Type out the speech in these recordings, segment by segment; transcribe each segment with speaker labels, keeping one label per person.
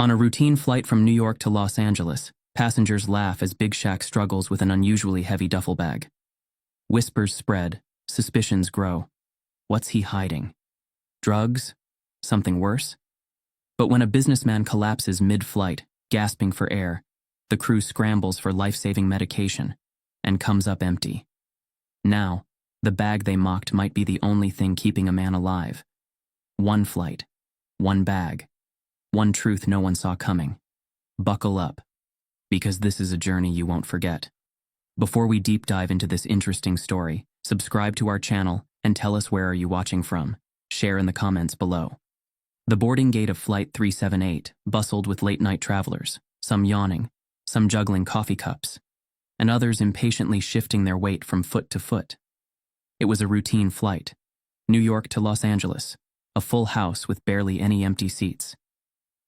Speaker 1: On a routine flight from New York to Los Angeles, passengers laugh as Big Shaq struggles with an unusually heavy duffel bag. Whispers spread, suspicions grow. What's he hiding? Drugs? Something worse? But when a businessman collapses mid-flight, gasping for air, the crew scrambles for life-saving medication and comes up empty. Now, the bag they mocked might be the only thing keeping a man alive. One flight, one bag, one truth no one saw coming. Buckle up, because this is a journey you won't forget. Before we deep dive into this interesting story, subscribe to our channel and tell us where are you watching from. Share in the comments below. The boarding gate of Flight 378 bustled with late-night travelers, some yawning, some juggling coffee cups, and others impatiently shifting their weight from foot to foot. It was a routine flight, New York to Los Angeles, a full house with barely any empty seats.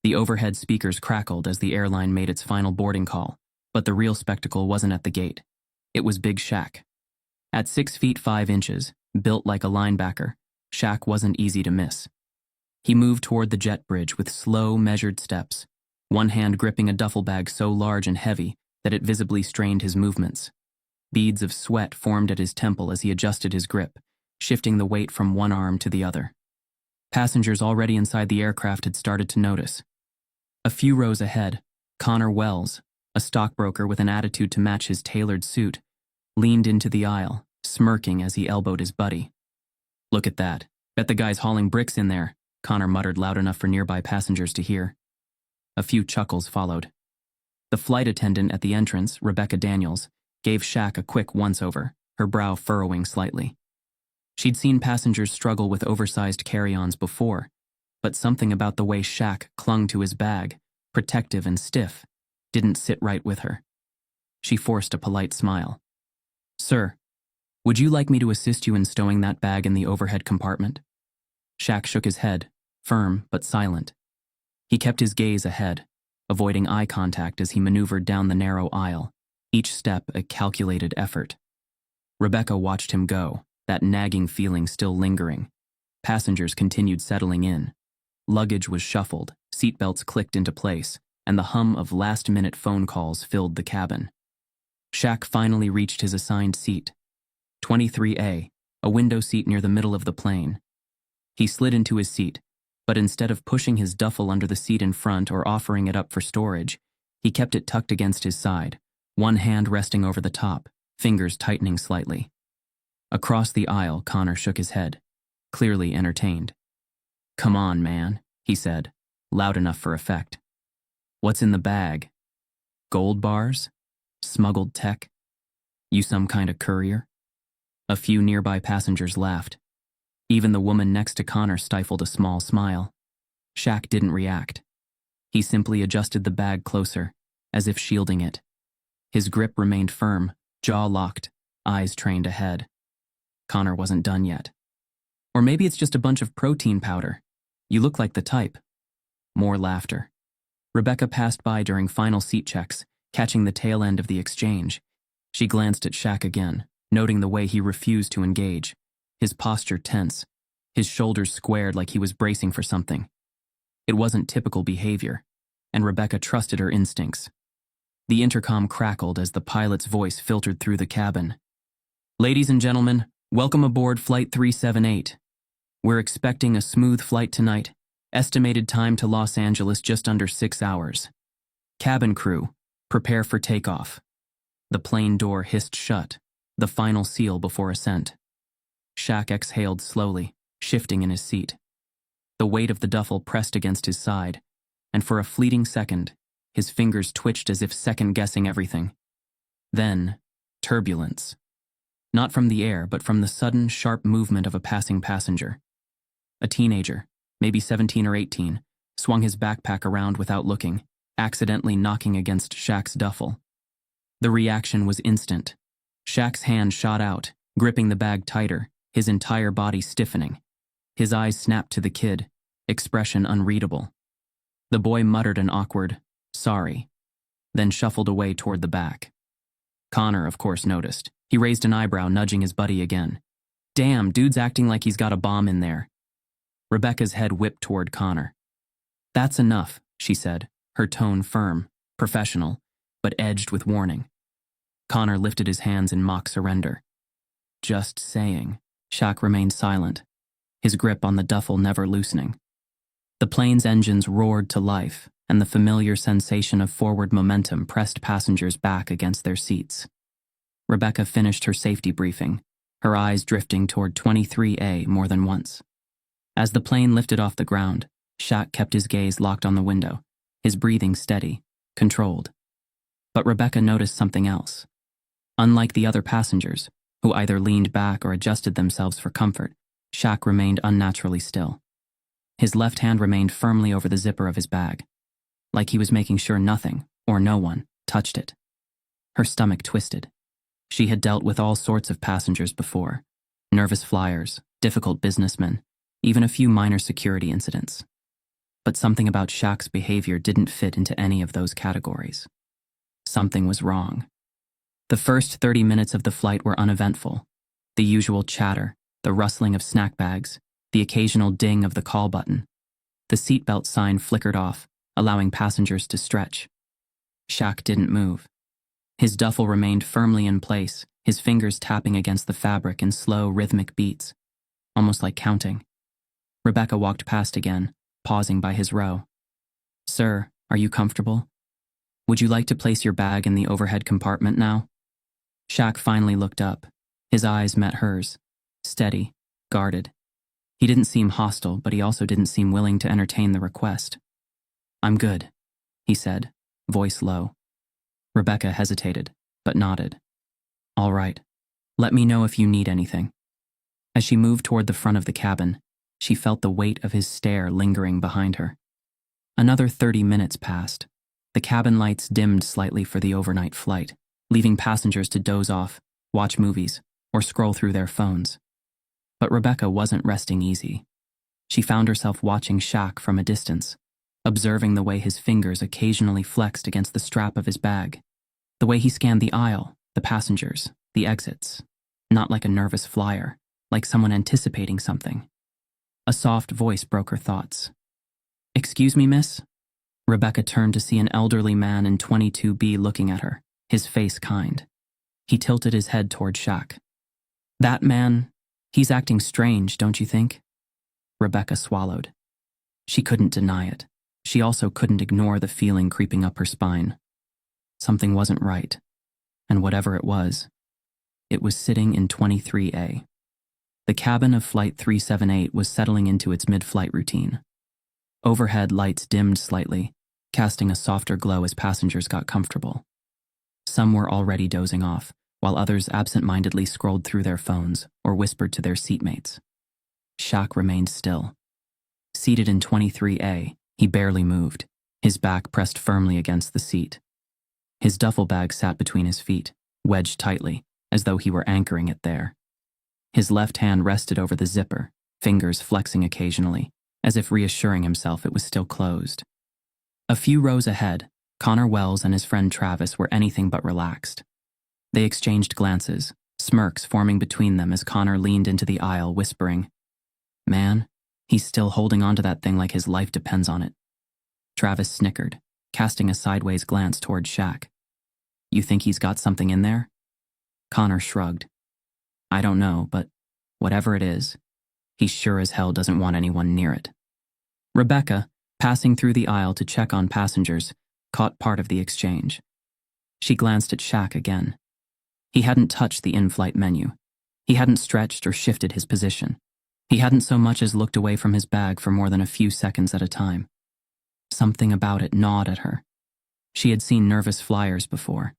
Speaker 1: The overhead speakers crackled as the airline made its final boarding call, but the real spectacle wasn't at the gate. It was Big Shaq. At 6 feet 5 inches, built like a linebacker, Shaq wasn't easy to miss. He moved toward the jet bridge with slow, measured steps, one hand gripping a duffel bag so large and heavy that it visibly strained his movements. Beads of sweat formed at his temple as he adjusted his grip, shifting the weight from one arm to the other. Passengers already inside the aircraft had started to notice. A few rows ahead, Connor Wells, a stockbroker with an attitude to match his tailored suit, leaned into the aisle, smirking as he elbowed his buddy. "Look at that. Bet the guy's hauling bricks in there," Connor muttered loud enough for nearby passengers to hear. A few chuckles followed. The flight attendant at the entrance, Rebecca Daniels, gave Shaq a quick once-over, her brow furrowing slightly. She'd seen passengers struggle with oversized carry-ons before, but something about the way Shaq clung to his bag, protective and stiff, didn't sit right with her. She forced a polite smile. "Sir, would you like me to assist you in stowing that bag in the overhead compartment?" Shaq shook his head, firm but silent. He kept his gaze ahead, avoiding eye contact as he maneuvered down the narrow aisle, each step a calculated effort. Rebecca watched him go, that nagging feeling still lingering. Passengers continued settling in. Luggage was shuffled, seatbelts clicked into place, and the hum of last-minute phone calls filled the cabin. Shaq finally reached his assigned seat, 23A, a window seat near the middle of the plane. He slid into his seat, but instead of pushing his duffel under the seat in front or offering it up for storage, he kept it tucked against his side, one hand resting over the top, fingers tightening slightly. Across the aisle, Connor shook his head, clearly entertained. "Come on, man," he said, loud enough for effect. "What's in the bag? Gold bars? Smuggled tech? You some kind of courier?" A few nearby passengers laughed. Even the woman next to Connor stifled a small smile. Shaq didn't react. He simply adjusted the bag closer, as if shielding it. His grip remained firm, jaw locked, eyes trained ahead. Connor wasn't done yet. "Or maybe it's just a bunch of protein powder. You look like the type." More laughter. Rebecca passed by during final seat checks, catching the tail end of the exchange. She glanced at Shaq again, noting the way he refused to engage, his posture tense, his shoulders squared like he was bracing for something. It wasn't typical behavior, and Rebecca trusted her instincts. The intercom crackled as the pilot's voice filtered through the cabin. "Ladies and gentlemen, welcome aboard Flight 378. We're expecting a smooth flight tonight. Estimated time to Los Angeles just under 6 hours. Cabin crew, prepare for takeoff." The plane door hissed shut, the final seal before ascent. Shaq exhaled slowly, shifting in his seat. The weight of the duffel pressed against his side, and for a fleeting second, his fingers twitched as if second-guessing everything. Then, turbulence. Not from the air, but from the sudden, sharp movement of a passing passenger. A teenager, maybe 17 or 18, swung his backpack around without looking, accidentally knocking against Shaq's duffel. The reaction was instant. Shaq's hand shot out, gripping the bag tighter, his entire body stiffening. His eyes snapped to the kid, expression unreadable. The boy muttered an awkward, "Sorry," then shuffled away toward the back. Connor, of course, noticed. He raised an eyebrow, nudging his buddy again. "Damn, dude's acting like he's got a bomb in there." Rebecca's head whipped toward Connor. "That's enough," she said, her tone firm, professional, but edged with warning. Connor lifted his hands in mock surrender. Just saying. Shaq remained silent, his grip on the duffel never loosening. The plane's engines roared to life, and the familiar sensation of forward momentum pressed passengers back against their seats. Rebecca finished her safety briefing, her eyes drifting toward 23A more than once. As the plane lifted off the ground, Shaq kept his gaze locked on the window, his breathing steady, controlled. But Rebecca noticed something else. Unlike the other passengers, who either leaned back or adjusted themselves for comfort, Shaq remained unnaturally still. His left hand remained firmly over the zipper of his bag, like he was making sure nothing, or no one, touched it. Her stomach twisted. She had dealt with all sorts of passengers before. Nervous flyers, difficult businessmen, even a few minor security incidents. But something about Shaq's behavior didn't fit into any of those categories. Something was wrong. The first 30 minutes of the flight were uneventful. The usual chatter, the rustling of snack bags, the occasional ding of the call button. The seatbelt sign flickered off, allowing passengers to stretch. Shaq didn't move. His duffel remained firmly in place, his fingers tapping against the fabric in slow, rhythmic beats, almost like counting. Rebecca walked past again, pausing by his row. "Sir, are you comfortable? Would you like to place your bag in the overhead compartment now?" Shaq finally looked up. His eyes met hers, steady, guarded. He didn't seem hostile, but he also didn't seem willing to entertain the request. "I'm good," he said, voice low. Rebecca hesitated, but nodded. "All right. Let me know if you need anything." As she moved toward the front of the cabin, she felt the weight of his stare lingering behind her. Another 30 minutes passed. The cabin lights dimmed slightly for the overnight flight, leaving passengers to doze off, watch movies, or scroll through their phones. But Rebecca wasn't resting easy. She found herself watching Shaq from a distance, observing the way his fingers occasionally flexed against the strap of his bag, the way he scanned the aisle, the passengers, the exits, not like a nervous flyer, like someone anticipating something. A soft voice broke her thoughts. "Excuse me, miss?" Rebecca turned to see an elderly man in 22B looking at her, his face kind. He tilted his head toward Shaq. "That man, he's acting strange, don't you think?" Rebecca swallowed. She couldn't deny it. She also couldn't ignore the feeling creeping up her spine. Something wasn't right, and whatever it was sitting in 23A. The cabin of Flight 378 was settling into its mid-flight routine. Overhead lights dimmed slightly, casting a softer glow as passengers got comfortable. Some were already dozing off, while others absent-mindedly scrolled through their phones or whispered to their seatmates. Shaq remained still. Seated in 23A, he barely moved, his back pressed firmly against the seat. His duffel bag sat between his feet, wedged tightly, as though he were anchoring it there. His left hand rested over the zipper, fingers flexing occasionally, as if reassuring himself it was still closed. A few rows ahead, Connor Wells and his friend Travis were anything but relaxed. They exchanged glances, smirks forming between them as Connor leaned into the aisle, whispering, "Man, he's still holding onto that thing like his life depends on it." Travis snickered, casting a sideways glance toward Shaq. "You think he's got something in there?" Connor shrugged. "I don't know, but whatever it is, he sure as hell doesn't want anyone near it." Rebecca, passing through the aisle to check on passengers, caught part of the exchange. She glanced at Shaq again. He hadn't touched the in-flight menu. He hadn't stretched or shifted his position. He hadn't so much as looked away from his bag for more than a few seconds at a time. Something about it gnawed at her. She had seen nervous flyers before,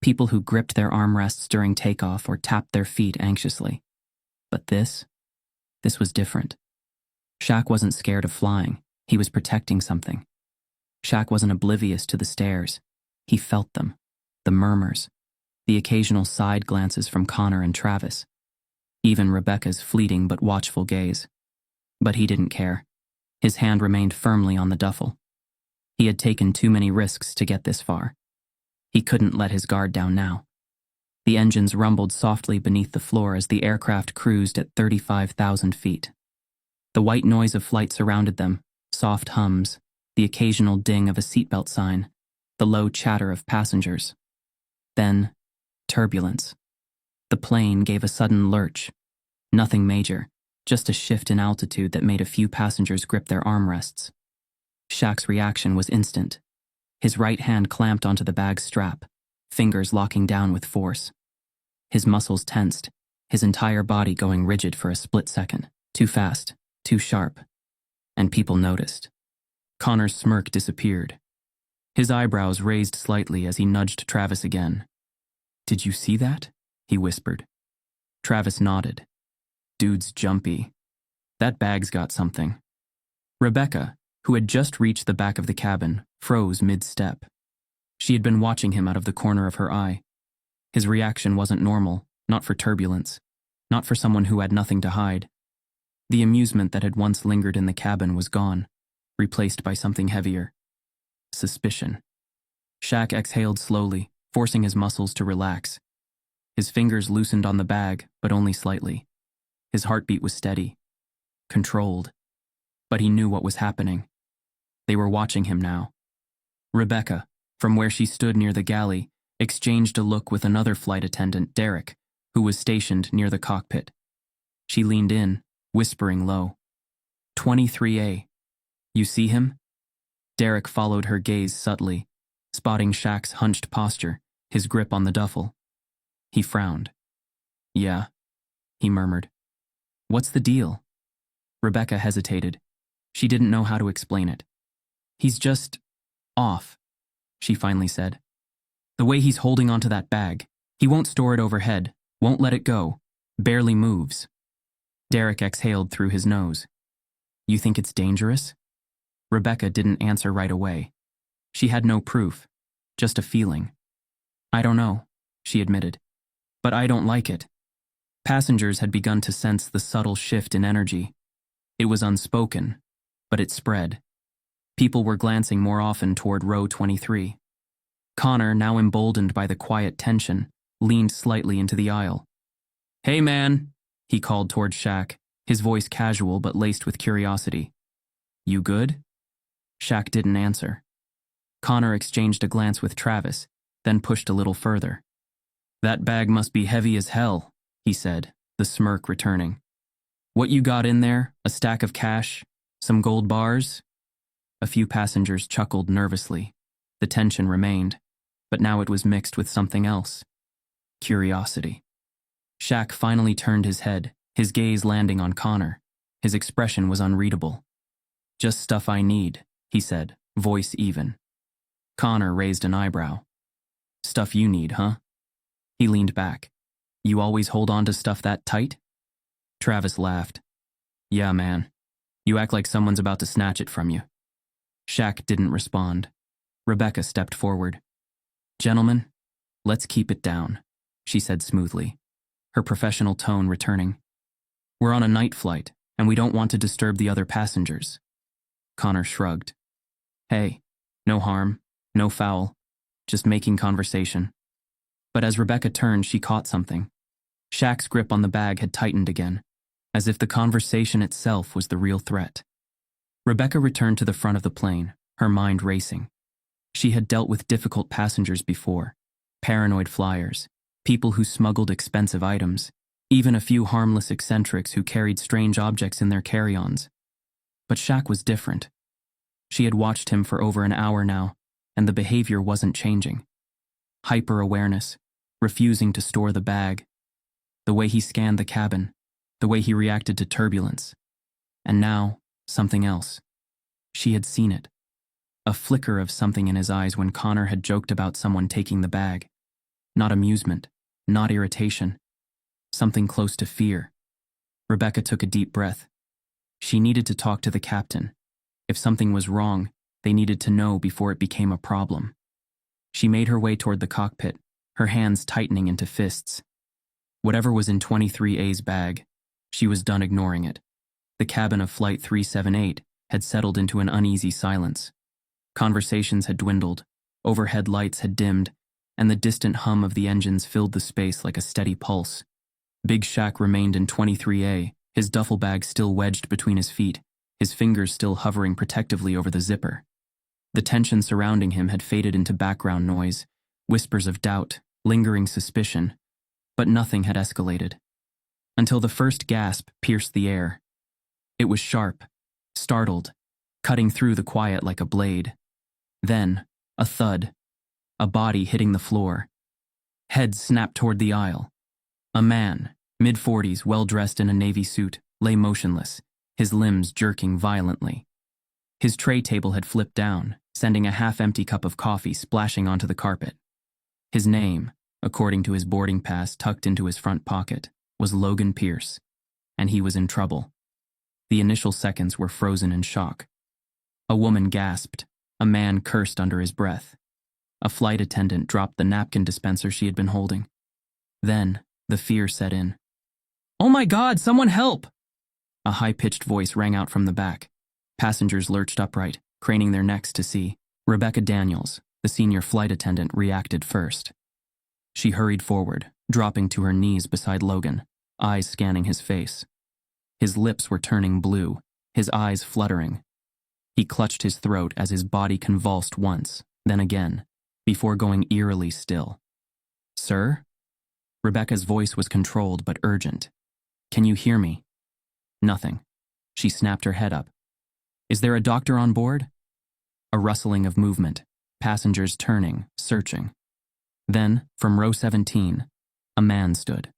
Speaker 1: people who gripped their armrests during takeoff or tapped their feet anxiously. But this was different. Shaq wasn't scared of flying. He was protecting something. Shaq wasn't oblivious to the stares. He felt them, the murmurs, the occasional side glances from Connor and Travis, even Rebecca's fleeting but watchful gaze. But he didn't care. His hand remained firmly on the duffel. He had taken too many risks to get this far. He couldn't let his guard down now. The engines rumbled softly beneath the floor as the aircraft cruised at 35,000 feet. The white noise of flight surrounded them, soft hums, the occasional ding of a seatbelt sign, the low chatter of passengers. Then, turbulence. The plane gave a sudden lurch. Nothing major, just a shift in altitude that made a few passengers grip their armrests. Shaq's reaction was instant. His right hand clamped onto the bag's strap, fingers locking down with force. His muscles tensed, his entire body going rigid for a split second. Too fast, too sharp. And people noticed. Connor's smirk disappeared. His eyebrows raised slightly as he nudged Travis again. "Did you see that?" he whispered. Travis nodded. "Dude's jumpy. That bag's got something." Rebecca, who had just reached the back of the cabin, froze mid-step. She had been watching him out of the corner of her eye. His reaction wasn't normal, not for turbulence, not for someone who had nothing to hide. The amusement that had once lingered in the cabin was gone, replaced by something heavier. Suspicion. Shaq exhaled slowly, forcing his muscles to relax. His fingers loosened on the bag, but only slightly. His heartbeat was steady, controlled. But he knew what was happening. They were watching him now. Rebecca, from where she stood near the galley, exchanged a look with another flight attendant, Derek, who was stationed near the cockpit. She leaned in, whispering low. 23A. You see him? Derek followed her gaze subtly, spotting Shaq's hunched posture, his grip on the duffel. He frowned. Yeah, he murmured. What's the deal? Rebecca hesitated. She didn't know how to explain it. He's just off, she finally said. The way he's holding onto that bag, he won't store it overhead, won't let it go, barely moves. Derek exhaled through his nose. You think it's dangerous? Rebecca didn't answer right away. She had no proof, just a feeling. I don't know, she admitted. But I don't like it. Passengers had begun to sense the subtle shift in energy. It was unspoken, but it spread. People were glancing more often toward row 23. Connor, now emboldened by the quiet tension, leaned slightly into the aisle. Hey man, he called toward Shaq, his voice casual but laced with curiosity. You good? Shaq didn't answer. Connor exchanged a glance with Travis, then pushed a little further. That bag must be heavy as hell, he said, the smirk returning. What you got in there? A stack of cash? Some gold bars? A few passengers chuckled nervously. The tension remained, but now it was mixed with something else. Curiosity. Shaq finally turned his head, his gaze landing on Connor. His expression was unreadable. Just stuff I need, he said, voice even. Connor raised an eyebrow. Stuff you need, huh? He leaned back. You always hold on to stuff that tight? Travis laughed. Yeah, man. You act like someone's about to snatch it from you. Shaq didn't respond. Rebecca stepped forward. Gentlemen, let's keep it down, she said smoothly, her professional tone returning. We're on a night flight, and we don't want to disturb the other passengers. Connor shrugged. Hey, no harm, no foul, just making conversation. But as Rebecca turned, she caught something. Shaq's grip on the bag had tightened again, as if the conversation itself was the real threat. Rebecca returned to the front of the plane, her mind racing. She had dealt with difficult passengers before, paranoid flyers, people who smuggled expensive items, even a few harmless eccentrics who carried strange objects in their carry-ons. But Shaq was different. She had watched him for over an hour now, and the behavior wasn't changing. Hyper-awareness, refusing to store the bag, the way he scanned the cabin, the way he reacted to turbulence. And now, something else. She had seen it. A flicker of something in his eyes when Connor had joked about someone taking the bag. Not amusement, not irritation. Something close to fear. Rebecca took a deep breath. She needed to talk to the captain. If something was wrong, they needed to know before it became a problem. She made her way toward the cockpit, her hands tightening into fists. Whatever was in 23A's bag, she was done ignoring it. The cabin of Flight 378 had settled into an uneasy silence. Conversations had dwindled, overhead lights had dimmed, and the distant hum of the engines filled the space like a steady pulse. Big Shaq remained in 23A, his duffel bag still wedged between his feet, his fingers still hovering protectively over the zipper. The tension surrounding him had faded into background noise, whispers of doubt, lingering suspicion, but nothing had escalated. Until the first gasp pierced the air. It was sharp, startled, cutting through the quiet like a blade. Then, a thud, a body hitting the floor. Heads snapped toward the aisle. A man, mid-40s, well-dressed in a navy suit, lay motionless, his limbs jerking violently. His tray table had flipped down, sending a half-empty cup of coffee splashing onto the carpet. His name, according to his boarding pass tucked into his front pocket, was Logan Pierce, and he was in trouble. The initial seconds were frozen in shock. A woman gasped. A man cursed under his breath. A flight attendant dropped the napkin dispenser she had been holding. Then, the fear set in. "Oh my God, someone help!" A high-pitched voice rang out from the back. Passengers lurched upright, craning their necks to see. Rebecca Daniels, the senior flight attendant, reacted first. She hurried forward, dropping to her knees beside Logan, eyes scanning his face. His lips were turning blue, his eyes fluttering. He clutched his throat as his body convulsed once, then again, before going eerily still. "Sir?" Rebecca's voice was controlled but urgent. "Can you hear me?" Nothing. She snapped her head up. "Is there a doctor on board?" A rustling of movement, passengers turning, searching. Then, from row 17, a man stood.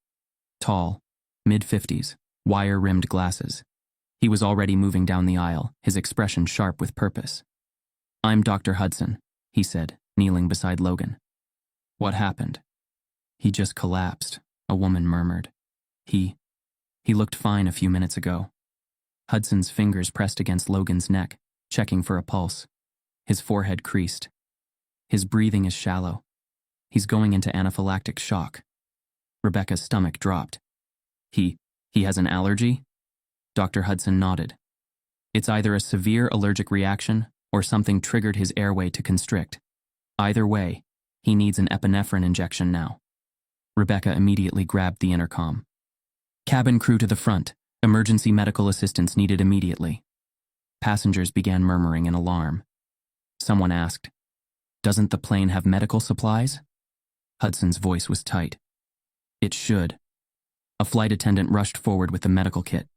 Speaker 1: Tall, mid-50s, wire-rimmed glasses. He was already moving down the aisle, his expression sharp with purpose. "I'm Dr. Hudson," he said, kneeling beside Logan. "What happened?" "He just collapsed," a woman murmured. He looked fine a few minutes ago." Hudson's fingers pressed against Logan's neck, checking for a pulse. His forehead creased. "His breathing is shallow. He's going into anaphylactic shock." Rebecca's stomach dropped. He has an allergy?" Dr. Hudson nodded. "It's either a severe allergic reaction or something triggered his airway to constrict. Either way, he needs an epinephrine injection now." Rebecca immediately grabbed the intercom. "Cabin crew to the front. Emergency medical assistance needed immediately." Passengers began murmuring in alarm. Someone asked, "Doesn't the plane have medical supplies?" Hudson's voice was tight. "It should." A flight attendant rushed forward with the medical kit.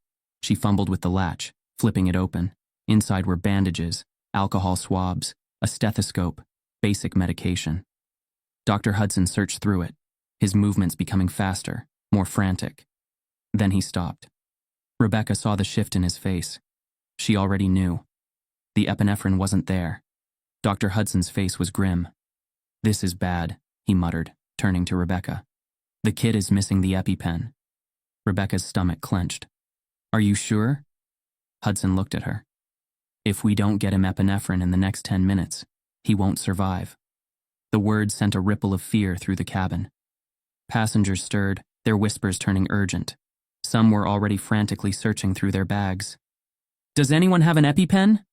Speaker 1: She fumbled with the latch, flipping it open. Inside were bandages, alcohol swabs, a stethoscope, basic medication. Dr. Hudson searched through it, his movements becoming faster, more frantic. Then he stopped. Rebecca saw the shift in his face. She already knew. The epinephrine wasn't there. Dr. Hudson's face was grim. "This is bad," he muttered, turning to Rebecca. "The kid is missing the EpiPen." Rebecca's stomach clenched. "Are you sure?" Hudson looked at her. "If we don't get him epinephrine in the next 10 minutes, he won't survive." The words sent a ripple of fear through the cabin. Passengers stirred, their whispers turning urgent. Some were already frantically searching through their bags. "Does anyone have an EpiPen?"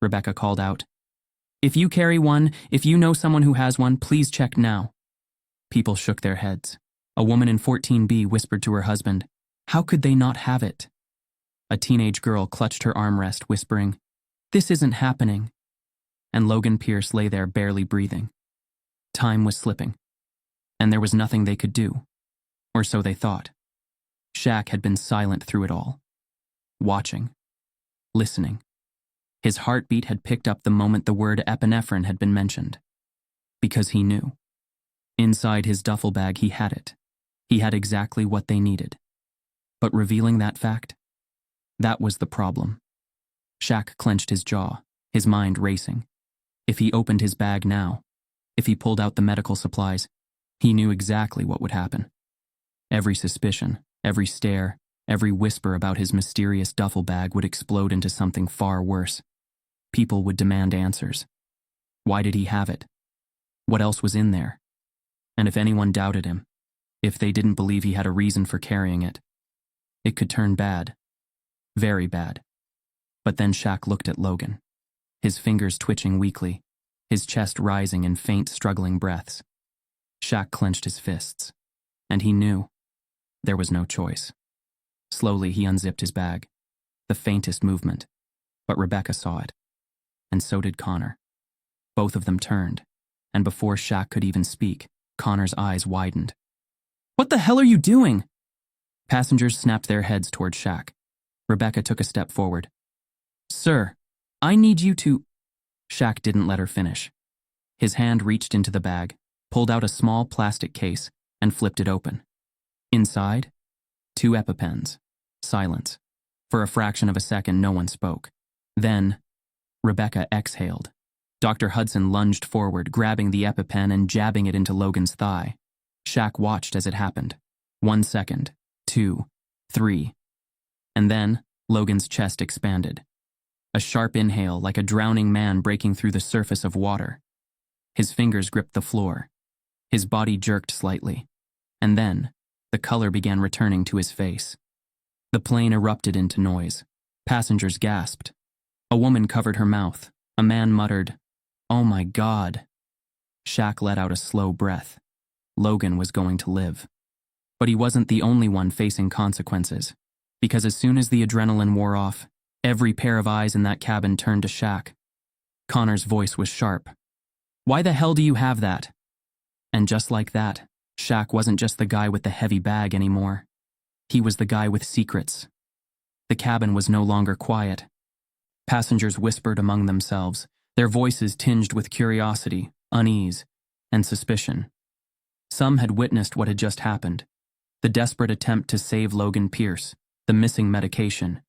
Speaker 1: Rebecca called out. "If you carry one, if you know someone who has one, please check now." People shook their heads. A woman in 14B whispered to her husband, "How could they not have it?" A teenage girl clutched her armrest, whispering, "This isn't happening." And Logan Pierce lay there barely breathing. Time was slipping, and there was nothing they could do. Or so they thought. Shaq had been silent through it all. Watching. Listening. His heartbeat had picked up the moment the word epinephrine had been mentioned. Because he knew. Inside his duffel bag he had it. He had exactly what they needed. But revealing that fact? That was the problem. Shaq clenched his jaw, his mind racing. If he opened his bag now, if he pulled out the medical supplies, he knew exactly what would happen. Every suspicion, every stare, every whisper about his mysterious duffel bag would explode into something far worse. People would demand answers. Why did he have it? What else was in there? And if anyone doubted him, if they didn't believe he had a reason for carrying it, it could turn bad. Very bad. But then Shaq looked at Logan, his fingers twitching weakly, his chest rising in faint, struggling breaths. Shaq clenched his fists, and he knew there was no choice. Slowly he unzipped his bag, the faintest movement, but Rebecca saw it, and so did Connor. Both of them turned, and before Shaq could even speak, Connor's eyes widened. "What the hell are you doing?" Passengers snapped their heads toward Shaq. Rebecca took a step forward. "Sir, I need you to—" Shaq didn't let her finish. His hand reached into the bag, pulled out a small plastic case, and flipped it open. Inside, 2 EpiPens. Silence. For a fraction of a second, no one spoke. Then, Rebecca exhaled. Dr. Hudson lunged forward, grabbing the EpiPen and jabbing it into Logan's thigh. Shaq watched as it happened. 1 second, 2, 3. And then, Logan's chest expanded. A sharp inhale, like a drowning man breaking through the surface of water. His fingers gripped the floor. His body jerked slightly. And then, the color began returning to his face. The plane erupted into noise. Passengers gasped. A woman covered her mouth. A man muttered, "Oh my God." Shaq let out a slow breath. Logan was going to live. But he wasn't the only one facing consequences. Because as soon as the adrenaline wore off, every pair of eyes in that cabin turned to Shaq. Connor's voice was sharp. "Why the hell do you have that?" And just like that, Shaq wasn't just the guy with the heavy bag anymore. He was the guy with secrets. The cabin was no longer quiet. Passengers whispered among themselves, their voices tinged with curiosity, unease, and suspicion. Some had witnessed what had just happened. The desperate attempt to save Logan Pierce, the missing medication,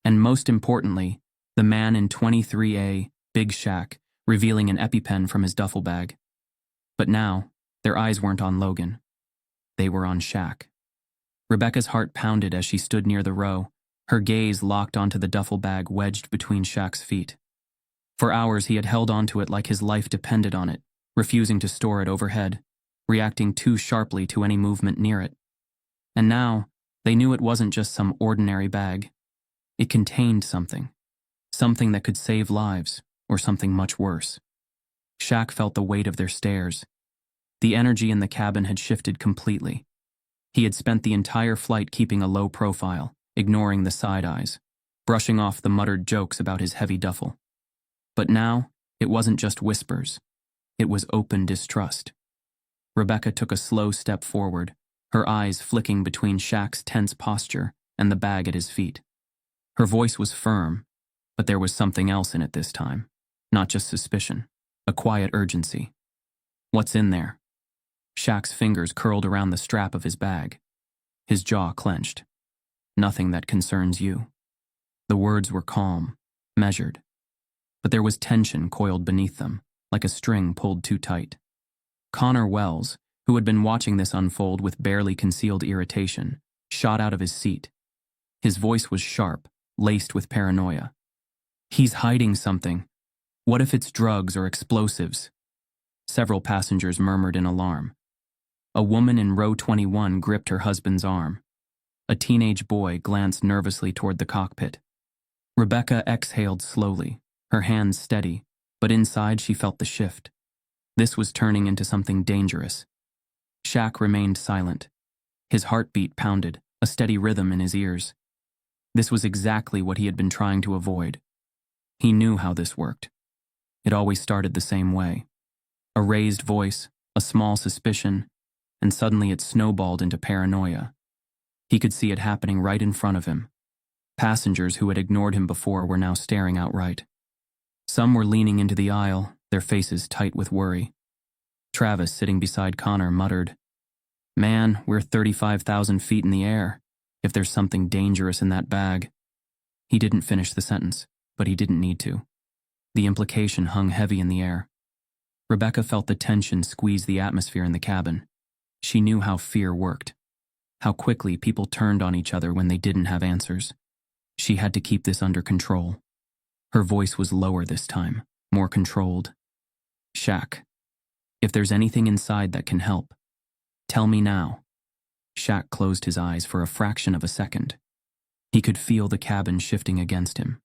Speaker 1: and most importantly, the man in 23A, Big Shaq, revealing an EpiPen from his duffel bag. But now, their eyes weren't on Logan. They were on Shaq. Rebecca's heart pounded as she stood near the row, her gaze locked onto the duffel bag wedged between Shaq's feet. For hours he had held onto it like his life depended on it, refusing to store it overhead, reacting too sharply to any movement near it. And now, they knew it wasn't just some ordinary bag. It contained something. Something that could save lives, or something much worse. Shaq felt the weight of their stares. The energy in the cabin had shifted completely. He had spent the entire flight keeping a low profile, ignoring the side eyes, brushing off the muttered jokes about his heavy duffel. But now, it wasn't just whispers. It was open distrust. Rebecca took a slow step forward, her eyes flicking between Shaq's tense posture and the bag at his feet. Her voice was firm, but there was something else in it this time. Not just suspicion, a quiet urgency. "What's in there?" Shaq's fingers curled around the strap of his bag. His jaw clenched. "Nothing that concerns you." The words were calm, measured. But there was tension coiled beneath them, like a string pulled too tight. Connor Wells, who had been watching this unfold with barely concealed irritation, shot out of his seat. His voice was sharp, laced with paranoia. "He's hiding something. What if it's drugs or explosives?" Several passengers murmured in alarm. A woman in row 21 gripped her husband's arm. A teenage boy glanced nervously toward the cockpit. Rebecca exhaled slowly, her hands steady, but inside she felt the shift. This was turning into something dangerous. Shaq remained silent. His heartbeat pounded, a steady rhythm in his ears. This was exactly what he had been trying to avoid. He knew how this worked. It always started the same way. A raised voice, a small suspicion, and suddenly it snowballed into paranoia. He could see it happening right in front of him. Passengers who had ignored him before were now staring outright. Some were leaning into the aisle, their faces tight with worry. Travis, sitting beside Connor, muttered, "Man, we're 35,000 feet in the air. If there's something dangerous in that bag." He didn't finish the sentence, but he didn't need to. The implication hung heavy in the air. Rebecca felt the tension squeeze the atmosphere in the cabin. She knew how fear worked, how quickly people turned on each other when they didn't have answers. She had to keep this under control. Her voice was lower this time, more controlled. "Shaq, if there's anything inside that can help, tell me now." Shaq closed his eyes for a fraction of a second. He could feel the cabin shifting against him.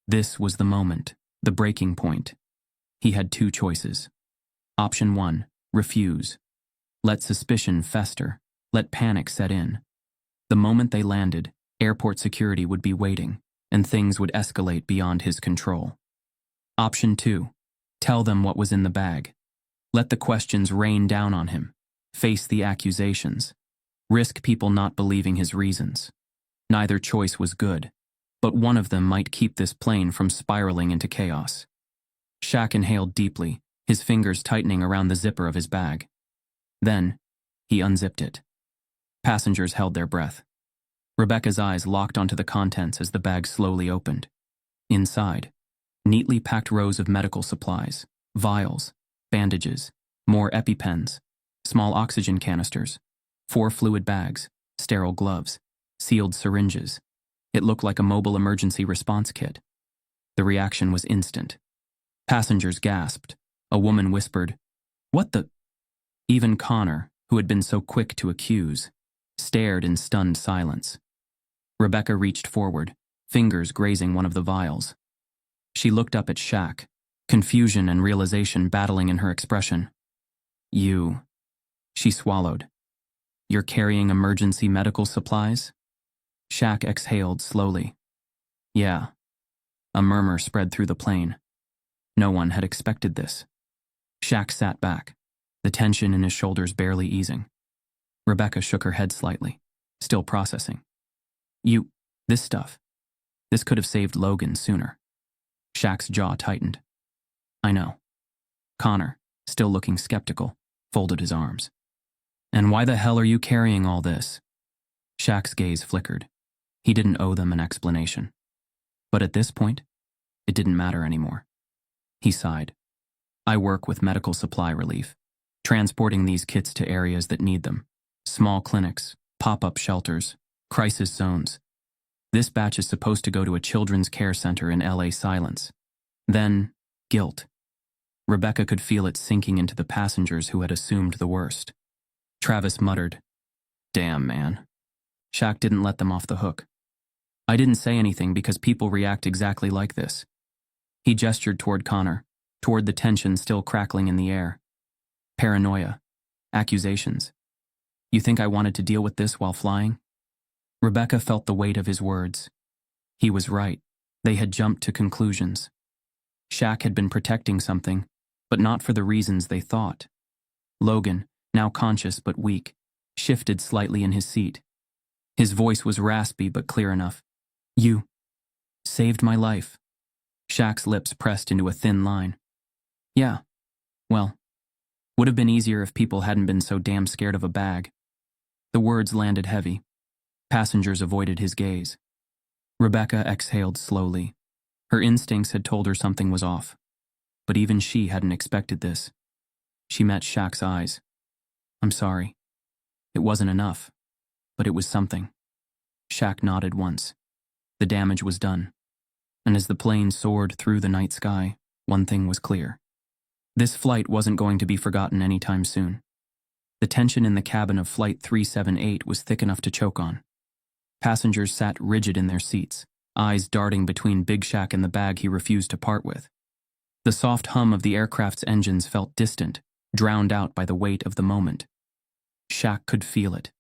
Speaker 1: This was the moment, the breaking point. He had 2 choices. Option 1, refuse. Let suspicion fester, let panic set in. The moment they landed, airport security would be waiting, and things would escalate beyond his control. Option 2, Tell them what was in the bag. Let the questions rain down on him. Face the accusations. Risk people not believing his reasons. Neither choice was good, but one of them might keep this plane from spiraling into chaos. Shaq inhaled deeply, his fingers tightening around the zipper of his bag. Then, he unzipped it. Passengers held their breath. Rebecca's eyes locked onto the contents as the bag slowly opened. Inside, neatly packed rows of medical supplies, vials, bandages, more EpiPens, small oxygen canisters, 4 fluid bags, sterile gloves, sealed syringes. It looked like a mobile emergency response kit. The reaction was instant. Passengers gasped. A woman whispered, "What the?" Even Connor, who had been so quick to accuse, stared in stunned silence. Rebecca reached forward, fingers grazing one of the vials. She looked up at Shaq, confusion and realization battling in her expression. "You," she swallowed. "You're carrying emergency medical supplies?" Shaq exhaled slowly. "Yeah." A murmur spread through the plane. No one had expected this. Shaq sat back, the tension in his shoulders barely easing. Rebecca shook her head slightly, still processing. This stuff. This could have saved Logan sooner." Shaq's jaw tightened. "I know." Connor, still looking skeptical, folded his arms. "And why the hell are you carrying all this?" Shaq's gaze flickered. He didn't owe them an explanation. But at this point, it didn't matter anymore. He sighed. "I work with medical supply relief, transporting these kits to areas that need them. Small clinics, pop-up shelters, crisis zones. This batch is supposed to go to a children's care center in LA Silence. Then, guilt." Rebecca could feel it sinking into the passengers who had assumed the worst. Travis muttered, "Damn, man." Shaq didn't let them off the hook. "I didn't say anything because people react exactly like this." He gestured toward Connor, toward the tension still crackling in the air. "Paranoia. Accusations. You think I wanted to deal with this while flying?" Rebecca felt the weight of his words. He was right. They had jumped to conclusions. Shaq had been protecting something, but not for the reasons they thought. Logan, now conscious but weak, shifted slightly in his seat. His voice was raspy but clear enough. "You saved my life." Shaq's lips pressed into a thin line. "Yeah. Well, would have been easier if people hadn't been so damn scared of a bag." The words landed heavy. Passengers avoided his gaze. Rebecca exhaled slowly. Her instincts had told her something was off. But even she hadn't expected this. She met Shaq's eyes. "I'm sorry. It wasn't enough, but it was something." Shaq nodded once. The damage was done. And as the plane soared through the night sky, one thing was clear. This flight wasn't going to be forgotten anytime soon. The tension in the cabin of Flight 378 was thick enough to choke on. Passengers sat rigid in their seats, eyes darting between Big Shaq and the bag he refused to part with. The soft hum of the aircraft's engines felt distant, drowned out by the weight of the moment. Shaq could feel it.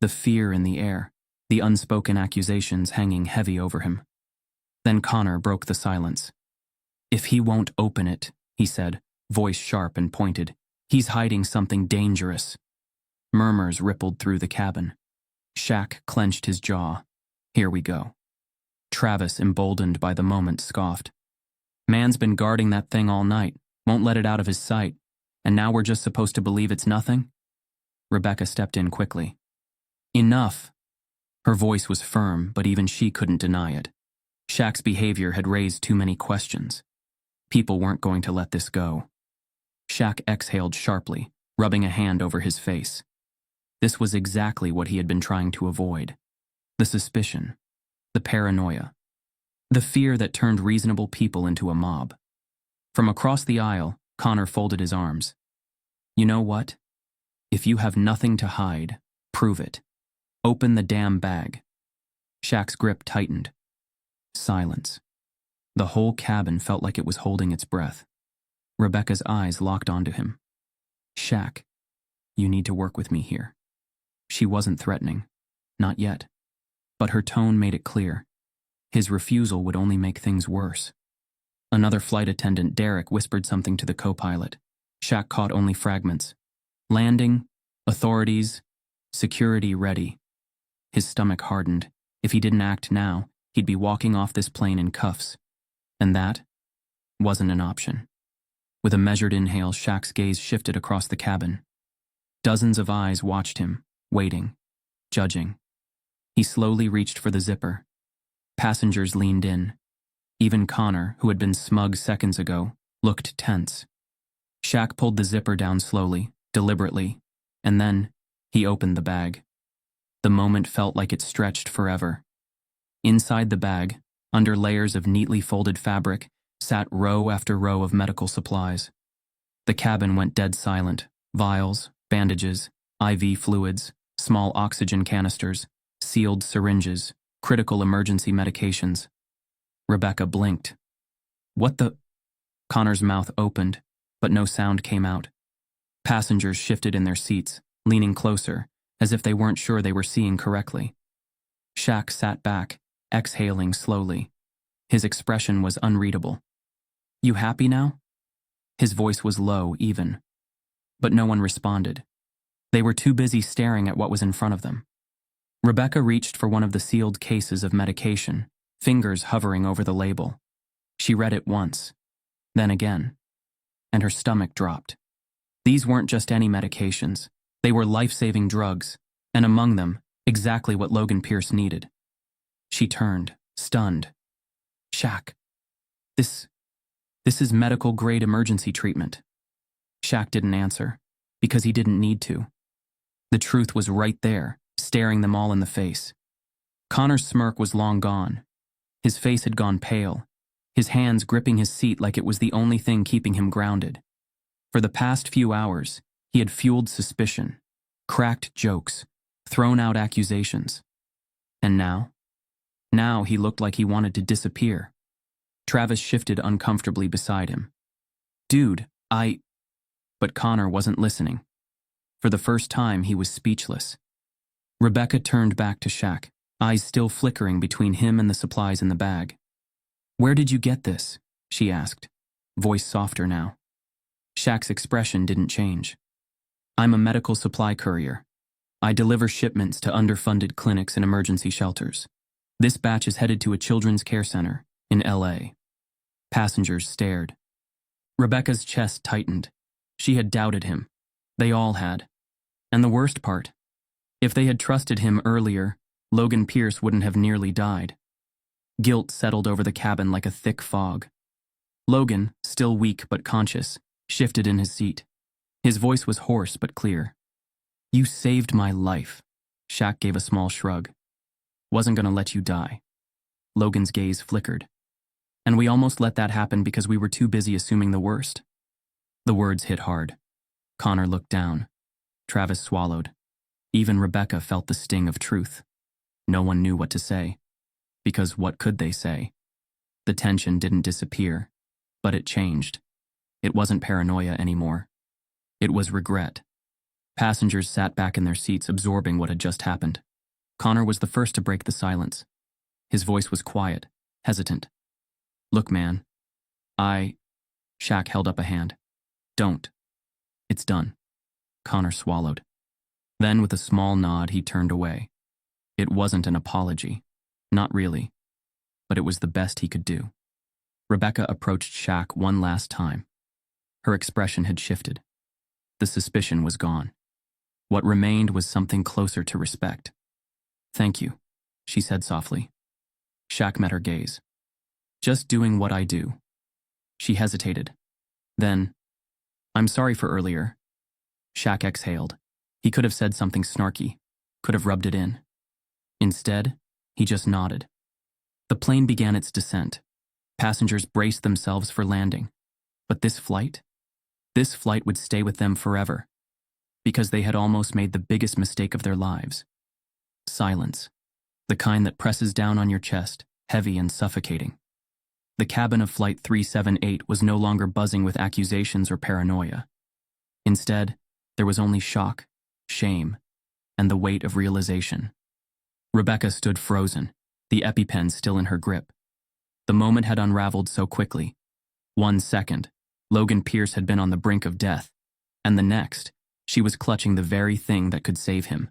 Speaker 1: The fear in the air, the unspoken accusations hanging heavy over him. Then Connor broke the silence. "If he won't open it," he said, voice sharp and pointed, "he's hiding something dangerous." Murmurs rippled through the cabin. Shaq clenched his jaw. "Here we go." Travis, emboldened by the moment, scoffed. "Man's been guarding that thing all night, won't let it out of his sight, and now we're just supposed to believe it's nothing?" Rebecca stepped in quickly. "Enough." Her voice was firm, but even she couldn't deny it. Shaq's behavior had raised too many questions. People weren't going to let this go. Shaq exhaled sharply, rubbing a hand over his face. This was exactly what he had been trying to avoid. The suspicion, the paranoia, the fear that turned reasonable people into a mob. From across the aisle, Connor folded his arms. "You know what? If you have nothing to hide, prove it. Open the damn bag." Shaq's grip tightened. Silence. The whole cabin felt like it was holding its breath. Rebecca's eyes locked onto him. "Shaq, you need to work with me here." She wasn't threatening. Not yet. But her tone made it clear. His refusal would only make things worse. Another flight attendant, Derek, whispered something to the co-pilot. Shaq caught only fragments. Landing, authorities, security ready. His stomach hardened. If he didn't act now, he'd be walking off this plane in cuffs. And that wasn't an option. With a measured inhale, Shaq's gaze shifted across the cabin. Dozens of eyes watched him, waiting, judging. He slowly reached for the zipper. Passengers leaned in. Even Connor, who had been smug seconds ago, looked tense. Shaq pulled the zipper down slowly, deliberately, and then he opened the bag. The moment felt like it stretched forever. Inside the bag, under layers of neatly folded fabric, sat row after row of medical supplies. The cabin went dead silent. Vials, bandages, IV fluids, small oxygen canisters, sealed syringes, critical emergency medications. Rebecca blinked. What the? Connor's mouth opened, but no sound came out. Passengers shifted in their seats, leaning closer, as if they weren't sure they were seeing correctly. Shaq sat back, exhaling slowly. His expression was unreadable. You happy now? His voice was low, even. But no one responded. They were too busy staring at what was in front of them. Rebecca reached for one of the sealed cases of medication, fingers hovering over the label. She read it once, then again, and her stomach dropped. These weren't just any medications. They were life-saving drugs, and among them, exactly what Logan Pierce needed. She turned, stunned. Shaq, this is medical-grade emergency treatment. Shaq didn't answer, because he didn't need to. The truth was right there, staring them all in the face. Connor's smirk was long gone. His face had gone pale, his hands gripping his seat like it was the only thing keeping him grounded. For the past few hours, he had fueled suspicion, cracked jokes, thrown out accusations. And now? Now he looked like he wanted to disappear. Travis shifted uncomfortably beside him. Dude, But Connor wasn't listening. For the first time, he was speechless. Rebecca turned back to Shaq, eyes still flickering between him and the supplies in the bag. Where did you get this? She asked, voice softer now. Shaq's expression didn't change. I'm a medical supply courier. I deliver shipments to underfunded clinics and emergency shelters. This batch is headed to a children's care center in LA. Passengers stared. Rebecca's chest tightened. She had doubted him. They all had. And the worst part, if they had trusted him earlier, Logan Pierce wouldn't have nearly died. Guilt settled over the cabin like a thick fog. Logan, still weak but conscious, shifted in his seat. His voice was hoarse but clear. You saved my life. Shaq gave a small shrug. Wasn't gonna let you die. Logan's gaze flickered. And we almost let that happen because we were too busy assuming the worst. The words hit hard. Connor looked down. Travis swallowed. Even Rebecca felt the sting of truth. No one knew what to say. Because what could they say? The tension didn't disappear, but it changed. It wasn't paranoia anymore. It was regret. Passengers sat back in their seats, absorbing what had just happened. Connor was the first to break the silence. His voice was quiet, hesitant. Look, man. Shaq held up a hand. Don't. It's done. Connor swallowed. Then, with a small nod, he turned away. It wasn't an apology. Not really. But it was the best he could do. Rebecca approached Shaq one last time. Her expression had shifted. The suspicion was gone. What remained was something closer to respect. Thank you, she said softly. Shaq met her gaze. Just doing what I do. She hesitated. Then, I'm sorry for earlier. Shaq exhaled. He could have said something snarky, could have rubbed it in. Instead, he just nodded. The plane began its descent. Passengers braced themselves for landing. But this flight would stay with them forever. Because they had almost made the biggest mistake of their lives. Silence. The kind that presses down on your chest, heavy and suffocating. The cabin of Flight 378 was no longer buzzing with accusations or paranoia. Instead, there was only shock, shame, and the weight of realization. Rebecca stood frozen, the EpiPen still in her grip. The moment had unraveled so quickly, 1 second, Logan Pierce had been on the brink of death, and the next, she was clutching the very thing that could save him.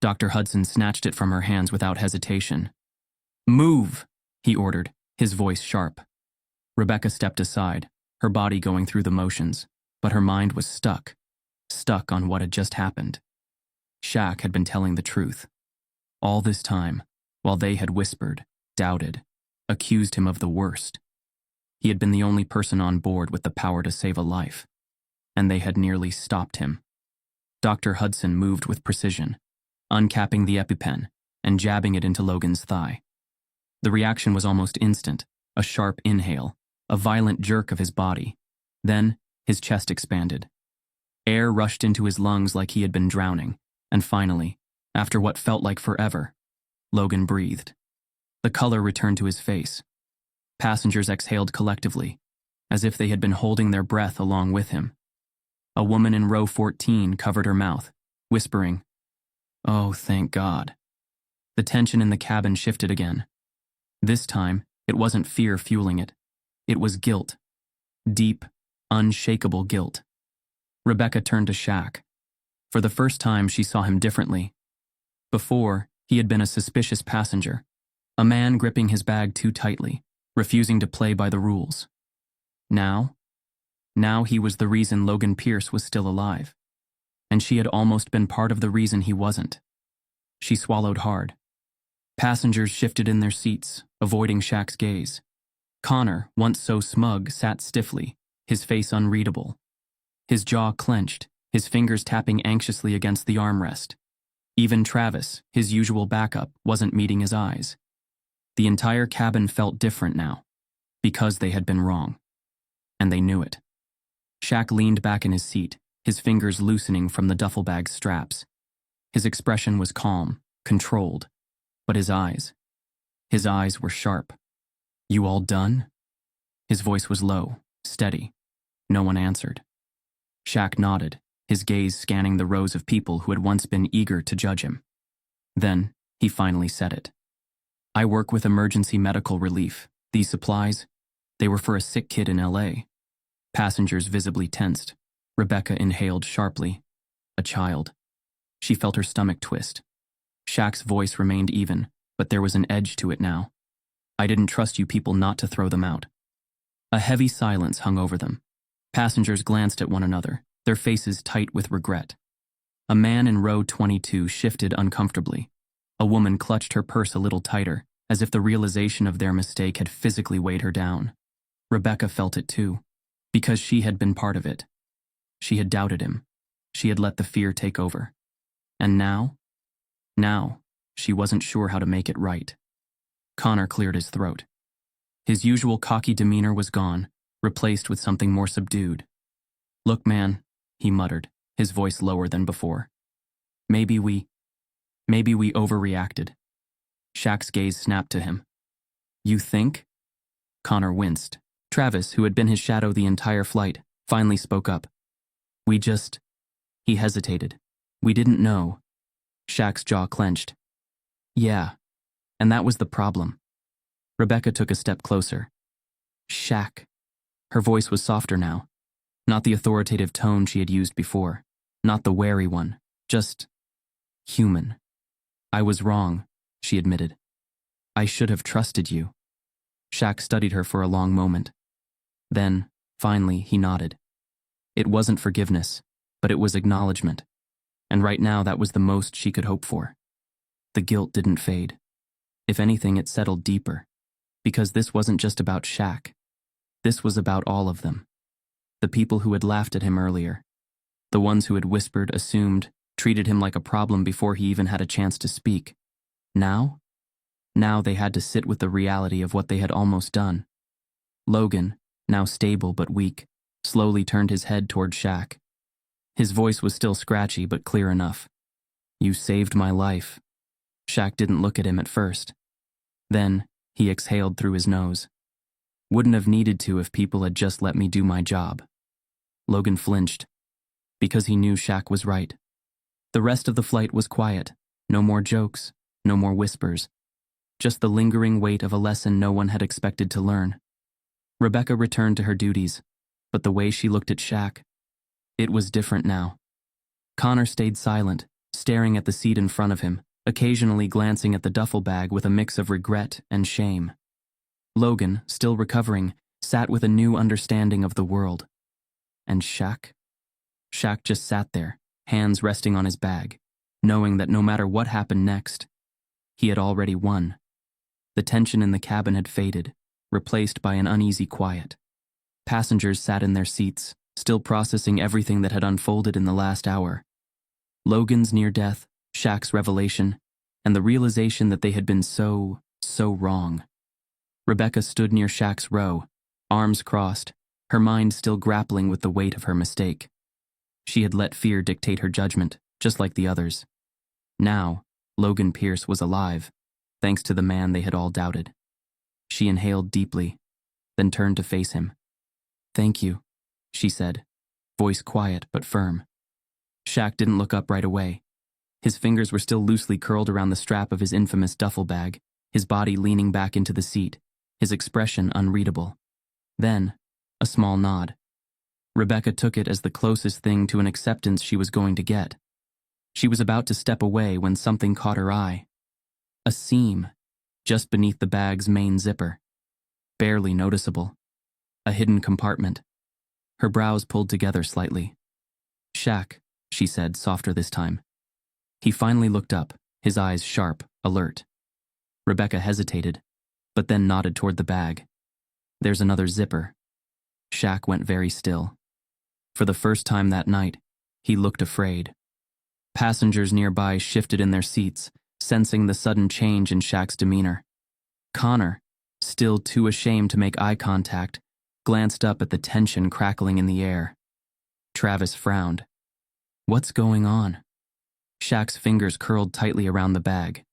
Speaker 1: Dr. Hudson snatched it from her hands without hesitation. "Move!" he ordered, his voice sharp. Rebecca stepped aside, her body going through the motions, but her mind was stuck on what had just happened. Shaq had been telling the truth. All this time, while they had whispered, doubted, accused him of the worst. He had been the only person on board with the power to save a life, and they had nearly stopped him. Dr. Hudson moved with precision, uncapping the EpiPen and jabbing it into Logan's thigh. The reaction was almost instant, a sharp inhale, a violent jerk of his body. Then, his chest expanded. Air rushed into his lungs like he had been drowning, and finally, after what felt like forever, Logan breathed. The color returned to his face. Passengers exhaled collectively, as if they had been holding their breath along with him. A woman in row 14 covered her mouth, whispering, "Oh, thank God." The tension in the cabin shifted again. This time, it wasn't fear fueling it. It was guilt. Deep, unshakable guilt. Rebecca turned to Shaq. For the first time, she saw him differently. Before, he had been a suspicious passenger, a man gripping his bag too tightly, refusing to play by the rules. Now he was the reason Logan Pierce was still alive, and she had almost been part of the reason he wasn't. She swallowed hard. Passengers shifted in their seats, avoiding Shaq's gaze. Connor, once so smug, sat stiffly, his face unreadable. His jaw clenched, his fingers tapping anxiously against the armrest. Even Travis, his usual backup, wasn't meeting his eyes. The entire cabin felt different now, because they had been wrong. And they knew it. Shaq leaned back in his seat, his fingers loosening from the duffel bag's straps. His expression was calm, controlled, but his eyes were sharp. "You all done?" His voice was low, steady. No one answered. Shaq nodded, his gaze scanning the rows of people who had once been eager to judge him. Then, he finally said it. "I work with emergency medical relief. These supplies, they were for a sick kid in LA. Passengers visibly tensed. Rebecca inhaled sharply. A child. She felt her stomach twist. Shaq's voice remained even, but there was an edge to it now. "I didn't trust you people not to throw them out." A heavy silence hung over them. Passengers glanced at one another, their faces tight with regret. A man in row 22 shifted uncomfortably. A woman clutched her purse a little tighter, as if the realization of their mistake had physically weighed her down. Rebecca felt it too, because she had been part of it. She had doubted him. She had let the fear take over. And now, she wasn't sure how to make it right. Connor cleared his throat. His usual cocky demeanor was gone, replaced with something more subdued. "Look, man," he muttered, his voice lower than before. Maybe we overreacted." Shaq's gaze snapped to him. "You think?" Connor winced. Travis, who had been his shadow the entire flight, finally spoke up. He hesitated. "We didn't know." Shaq's jaw clenched. "Yeah, and that was the problem." Rebecca took a step closer. "Shaq." Her voice was softer now, not the authoritative tone she had used before, not the wary one, just human. "I was wrong," she admitted. "I should have trusted you." Shaq studied her for a long moment. Then, finally, he nodded. It wasn't forgiveness, but it was acknowledgement. And right now that was the most she could hope for. The guilt didn't fade. If anything, it settled deeper. Because this wasn't just about Shaq. This was about all of them. The people who had laughed at him earlier. The ones who had whispered, assumed, treated him like a problem before he even had a chance to speak. Now they had to sit with the reality of what they had almost done. Logan, now stable but weak, slowly turned his head toward Shaq. His voice was still scratchy but clear enough. "You saved my life." Shaq didn't look at him at first. Then, he exhaled through his nose. "Wouldn't have needed to if people had just let me do my job." Logan flinched, because he knew Shaq was right. The rest of the flight was quiet. No more jokes, no more whispers. Just the lingering weight of a lesson no one had expected to learn. Rebecca returned to her duties, but the way she looked at Shaq, it was different now. Connor stayed silent, staring at the seat in front of him, occasionally glancing at the duffel bag with a mix of regret and shame. Logan, still recovering, sat with a new understanding of the world. And Shaq? Shaq just sat there, hands resting on his bag, knowing that no matter what happened next, he had already won. The tension in the cabin had faded, replaced by an uneasy quiet. Passengers sat in their seats, still processing everything that had unfolded in the last hour. Logan's near death, Shaq's revelation, and the realization that they had been so wrong. Rebecca stood near Shaq's row, arms crossed, her mind still grappling with the weight of her mistake. She had let fear dictate her judgment, just like the others. Now, Logan Pierce was alive, thanks to the man they had all doubted. She inhaled deeply, then turned to face him. "Thank you," she said, voice quiet but firm. Shaq didn't look up right away. His fingers were still loosely curled around the strap of his infamous duffel bag, his body leaning back into the seat, his expression unreadable. Then, a small nod. Rebecca took it as the closest thing to an acceptance she was going to get. She was about to step away when something caught her eye. A seam, just beneath the bag's main zipper. Barely noticeable. A hidden compartment. Her brows pulled together slightly. "Shaq," she said, softer this time. He finally looked up, his eyes sharp, alert. Rebecca hesitated, but then nodded toward the bag. "There's another zipper." Shaq went very still. For the first time that night, he looked afraid. Passengers nearby shifted in their seats, sensing the sudden change in Shaq's demeanor. Connor, still too ashamed to make eye contact, glanced up at the tension crackling in the air. Travis frowned. "What's going on?" Shaq's fingers curled tightly around the bag.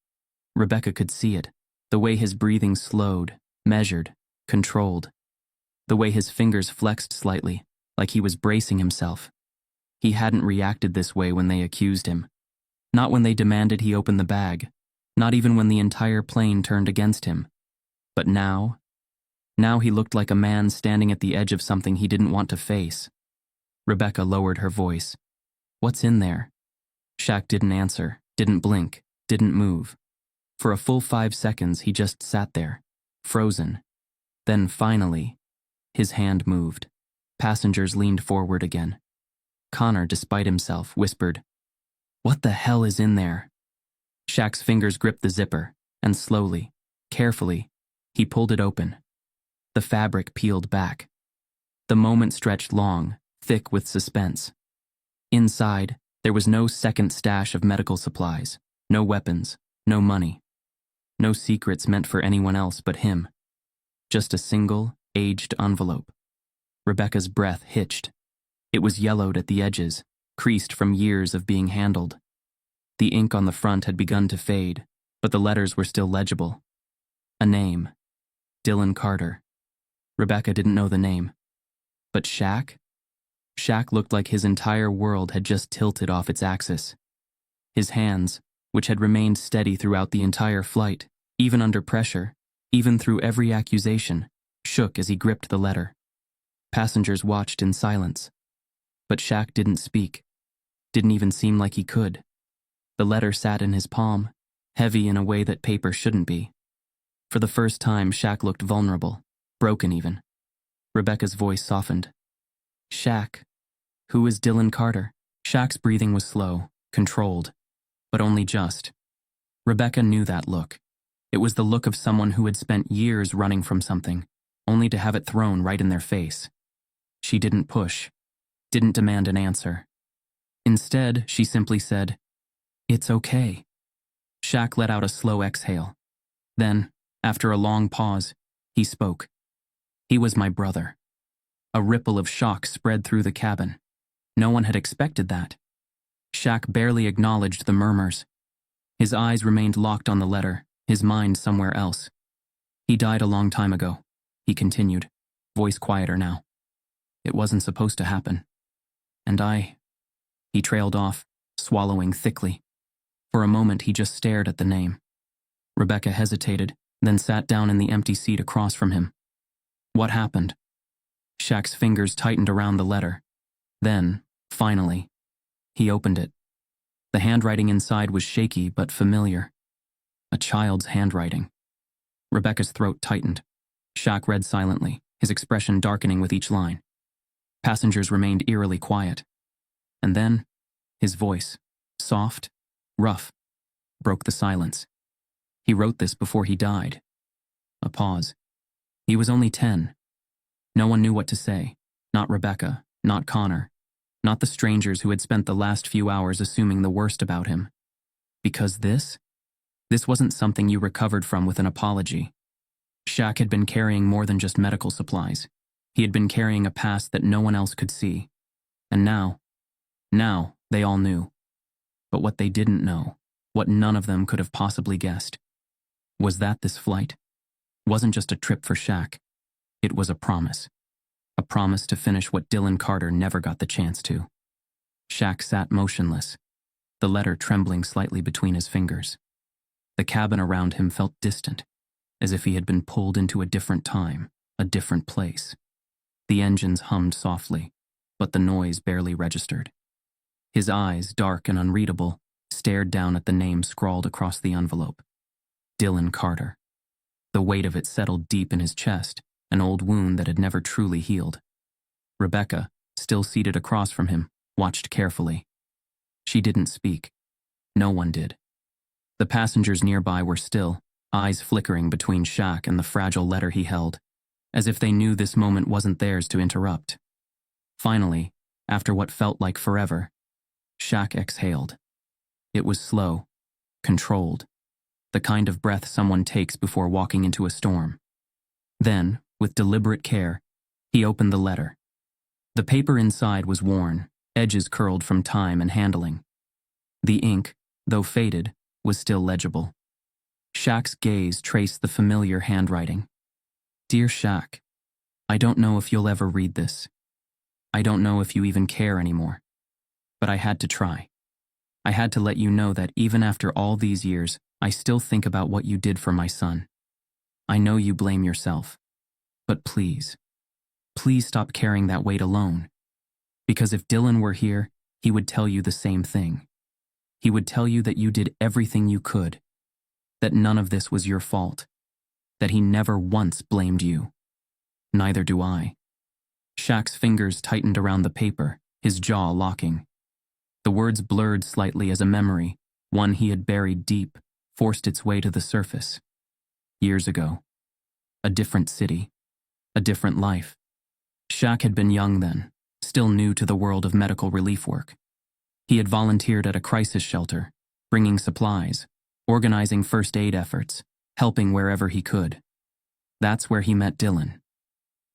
Speaker 1: Rebecca could see it, the way his breathing slowed, measured, controlled. The way his fingers flexed slightly, like he was bracing himself. He hadn't reacted this way when they accused him. Not when they demanded he open the bag, not even when the entire plane turned against him. But now he looked like a man standing at the edge of something he didn't want to face. Rebecca lowered her voice. "What's in there?" Shaq didn't answer, didn't blink, didn't move. For a full 5 seconds, he just sat there, frozen. Then finally, his hand moved. Passengers leaned forward again. Connor, despite himself, whispered, "What the hell is in there?" Shaq's fingers gripped the zipper, and slowly, carefully, he pulled it open. The fabric peeled back. The moment stretched long, thick with suspense. Inside, there was no second stash of medical supplies, no weapons, no money, no secrets meant for anyone else but him. Just a single, aged envelope. Rebecca's breath hitched. It was yellowed at the edges, creased from years of being handled. The ink on the front had begun to fade, but the letters were still legible. A name. Dylan Carter. Rebecca didn't know the name. But Shaq? Shaq looked like his entire world had just tilted off its axis. His hands, which had remained steady throughout the entire flight, even under pressure, even through every accusation, shook as he gripped the letter. Passengers watched in silence. But Shaq didn't speak. Didn't even seem like he could. The letter sat in his palm, heavy in a way that paper shouldn't be. For the first time, Shaq looked vulnerable, broken even. Rebecca's voice softened. "Shaq, who is Dylan Carter?" Shaq's breathing was slow, controlled, but only just. Rebecca knew that look. It was the look of someone who had spent years running from something, only to have it thrown right in their face. She didn't push, didn't demand an answer. Instead, she simply said, "It's okay." Shaq let out a slow exhale. Then, after a long pause, he spoke. "He was my brother." A ripple of shock spread through the cabin. No one had expected that. Shaq barely acknowledged the murmurs. His eyes remained locked on the letter, his mind somewhere else. "He died a long time ago," he continued, voice quieter now. "It wasn't supposed to happen. And He trailed off, swallowing thickly. For a moment, he just stared at the name. Rebecca hesitated, then sat down in the empty seat across from him. What happened? Shaq's fingers tightened around the letter. Then, finally, he opened it. The handwriting inside was shaky but familiar. A child's handwriting. Rebecca's throat tightened. Shaq read silently, his expression darkening with each line. Passengers remained eerily quiet. And then, his voice, soft, rough, broke the silence. He wrote this before he died. A pause. He was only 10. No one knew what to say. Not Rebecca, not Connor, not the strangers who had spent the last few hours assuming the worst about him. Because this wasn't something you recovered from with an apology. Shaq had been carrying more than just medical supplies. He had been carrying a past that no one else could see. And now they all knew. But what they didn't know, what none of them could have possibly guessed, was that this flight wasn't just a trip for Shaq. It was a promise. A promise to finish what Dylan Carter never got the chance to. Shaq sat motionless, the letter trembling slightly between his fingers. The cabin around him felt distant, as if he had been pulled into a different time, a different place. The engines hummed softly, but the noise barely registered. His eyes, dark and unreadable, stared down at the name scrawled across the envelope. Dylan Carter. The weight of it settled deep in his chest, an old wound that had never truly healed. Rebecca, still seated across from him, watched carefully. She didn't speak. No one did. The passengers nearby were still, eyes flickering between Shaq and the fragile letter he held, as if they knew this moment wasn't theirs to interrupt. Finally, after what felt like forever, Shaq exhaled. It was slow, controlled, the kind of breath someone takes before walking into a storm. Then, with deliberate care, he opened the letter. The paper inside was worn, edges curled from time and handling. The ink, though faded, was still legible. Shaq's gaze traced the familiar handwriting. Dear Shaq, I don't know if you'll ever read this. I don't know if you even care anymore. But I had to try. I had to let you know that even after all these years, I still think about what you did for my son. I know you blame yourself. But please stop carrying that weight alone. Because if Dylan were here, he would tell you the same thing. He would tell you that you did everything you could, that none of this was your fault, that he never once blamed you. Neither do I. Shaq's fingers tightened around the paper, his jaw locking. The words blurred slightly as a memory, one he had buried deep, forced its way to the surface. Years ago. A different city. A different life. Shaq had been young then, still new to the world of medical relief work. He had volunteered at a crisis shelter, bringing supplies, organizing first aid efforts, helping wherever he could. That's where he met Dylan.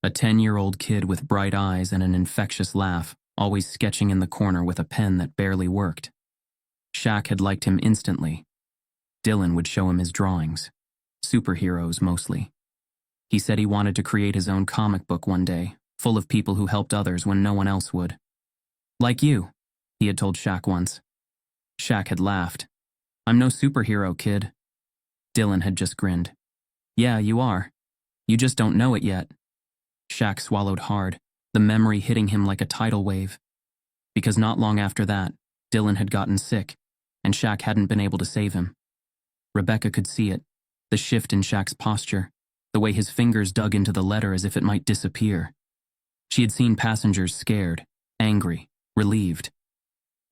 Speaker 1: A 10-year-old kid with bright eyes and an infectious laugh, always sketching in the corner with a pen that barely worked. Shaq had liked him instantly. Dylan would show him his drawings. Superheroes, mostly. He said he wanted to create his own comic book one day, full of people who helped others when no one else would. Like you, he had told Shaq once. Shaq had laughed. I'm no superhero, kid. Dylan had just grinned. Yeah, you are. You just don't know it yet. Shaq swallowed hard, the memory hitting him like a tidal wave. Because not long after that, Dylan had gotten sick, and Shaq hadn't been able to save him. Rebecca could see it, the shift in Shaq's posture, the way his fingers dug into the letter as if it might disappear. She had seen passengers scared, angry, relieved.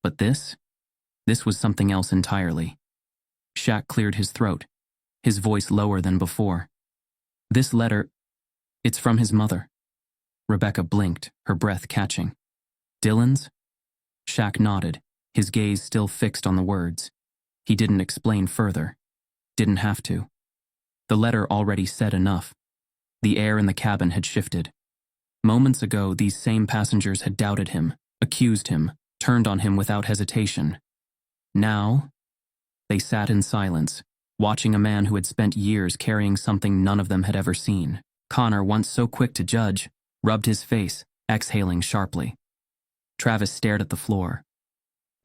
Speaker 1: But this was something else entirely. Shaq cleared his throat, his voice lower than before. This letter, it's from his mother. Rebecca blinked, her breath catching. Dylan's? Shaq nodded, his gaze still fixed on the words. He didn't explain further. Didn't have to. The letter already said enough. The air in the cabin had shifted. Moments ago, these same passengers had doubted him, accused him, turned on him without hesitation. Now, they sat in silence, watching a man who had spent years carrying something none of them had ever seen. Connor, once so quick to judge, rubbed his face, exhaling sharply. Travis stared at the floor.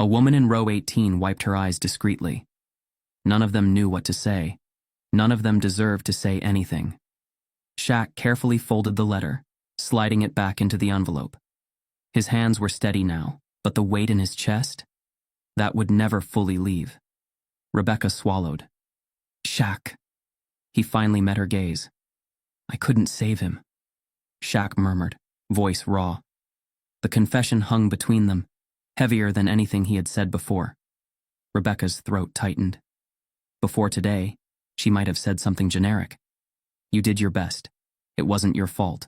Speaker 1: A woman in row 18 wiped her eyes discreetly. None of them knew what to say. None of them deserved to say anything. Shaq carefully folded the letter, sliding it back into the envelope. His hands were steady now, but the weight in his chest? That would never fully leave. Rebecca swallowed. Shaq. He finally met her gaze. I couldn't save him. Shaq murmured, voice raw. The confession hung between them, heavier than anything he had said before. Rebecca's throat tightened. Before today, she might have said something generic. You did your best. It wasn't your fault.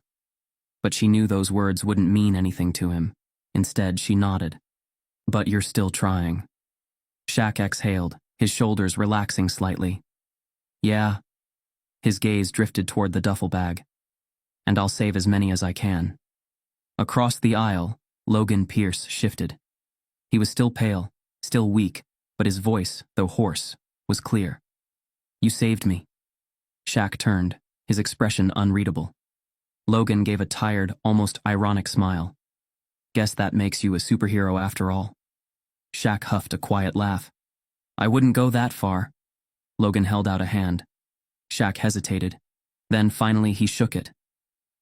Speaker 1: But she knew those words wouldn't mean anything to him. Instead, she nodded. But you're still trying. Shaq exhaled, his shoulders relaxing slightly. Yeah. His gaze drifted toward the duffel bag. And I'll save as many as I can. Across the aisle, Logan Pierce shifted. He was still pale, still weak, but his voice, though hoarse, was clear. You saved me. Shaq turned, his expression unreadable. Logan gave a tired, almost ironic smile. Guess that makes you a superhero after all. Shaq huffed a quiet laugh. I wouldn't go that far. Logan held out a hand. Shaq hesitated. Then finally he shook it.